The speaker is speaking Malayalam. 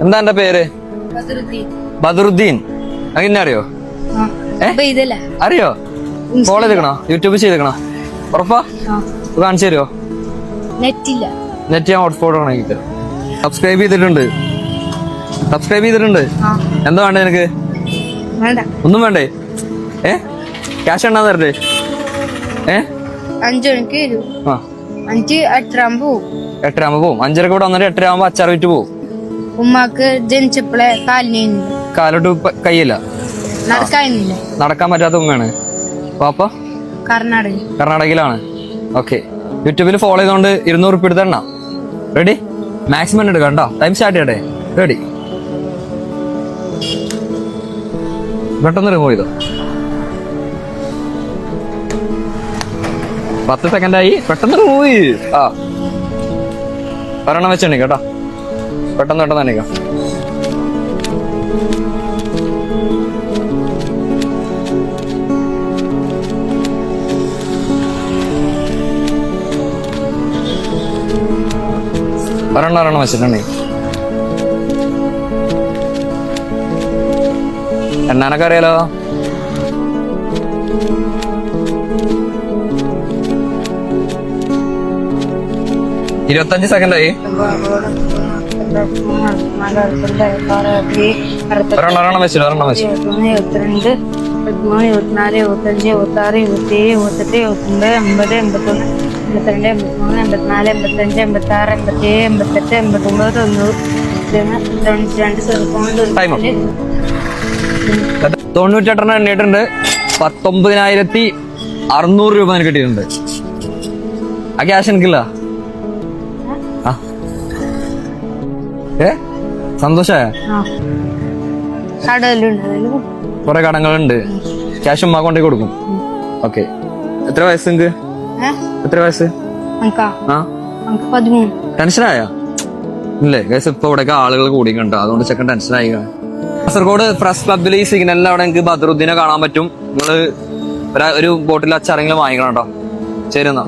എന്താ എന്റെ പേര്? ബദറുദ്ദീൻ. അങ്ങനെ അറിയോ? അറിയോ? ഫോളോ ചെയ്തേക്കണോ? യൂട്യൂബ് ചെയ്തേക്കണോ? ഉറപ്പാ? കാണിച്ചു തരുമോ? നെറ്റ് ഞാൻ ഹോട്ട്സ്പോട്ട് ആണെങ്കിൽ തരാം. സബ്സ്ക്രൈബ് ചെയ്തിട്ടുണ്ട്. എന്താ വേണ്ടേ നിനക്ക്? ഒന്നും വേണ്ടേ? ക്യാഷ് എണ്ണാ തരട്ടെ? 5 മണിക്ക് വരും. 8:30 പോവും. 8:30 പോവും. 5:30 കൂടെ വന്നിട്ട് 8:30 അച്ചാർ വിറ്റ് പോവും. ഉമ്മാക്ക് ജനിച്ചപ്പോഴേ കാലോട്ട് കയ്യില്ല, നടക്കാൻ പറ്റാത്ത ഉമ്മയാണ്. പാപ്പ കർണാടകയിലാണ്. ഓക്കെ. യൂട്യൂബിൽ ഫോളോ ചെയ്തോണ്ട് 200 റുപ്യ എടുത്ത് എണ്ണ. റെഡി? മാക്സിമം എടുക്കാം കേട്ടോ. ടൈം സ്റ്റാർട്ട് ചെയ്യട്ടെ. റെഡി? പെട്ടെന്ന് റിമൂവ് ചെയ്തോ. 10 സെക്കൻഡായി. പെട്ടെന്ന് റിമൂവ് ചെയ്യ്. ഒരെണ്ണം വെച്ചെണ്ണി കേട്ടോ. പെട്ടെന്ന് എണ്ണിക്കാം. ഒരെണ്ണം വെച്ചിട്ടുണ്ടേ. എണ്ണാനൊക്കെ അറിയാലോ. ഇരുപത്തഞ്ച് സെക്കൻഡായി. ഒരെണ്ണം വെച്ചു. 22, 23, 24, 25, 26, 27, 28, 29, 30, 81, 82, 84, 85, 86, 97, 98 എണ്ണിയിട്ടുണ്ട്. 19,600 രൂപ എനിക്ക് കിട്ടിയിട്ടുണ്ട്. ആ ക്യാഷ് എനിക്കില്ല. സന്തോഷായ? കൊറേ കടങ്ങളുണ്ട്. ക്യാഷ് ഉമ്മ കൊണ്ടേ കൊടുക്കും. ഓക്കെ. എത്ര വയസ്സ് നിങ്ങക്ക്? എത്ര വയസ്സ്? ടെൻഷനായ? ഇല്ലേ ഗൈസ്, ഇപ്പൊ ഇവിടെയൊക്കെ ആളുകൾ കൂടി കണ്ടോ, അതുകൊണ്ട് ചെക്കൻ ടെൻഷനായി. കാസർഗോഡ് പ്രസ് ക്ലബിൽ ഈ സിഗ്നലിൽ അവിടെ എനിക്ക് ബദറുദ്ദീനെ കാണാൻ പറ്റും. നിങ്ങള് ഒരു ബോട്ടിൽ അച്ചാറെങ്കിലും വാങ്ങിക്കണം കേട്ടോ. ശരി എന്നാ.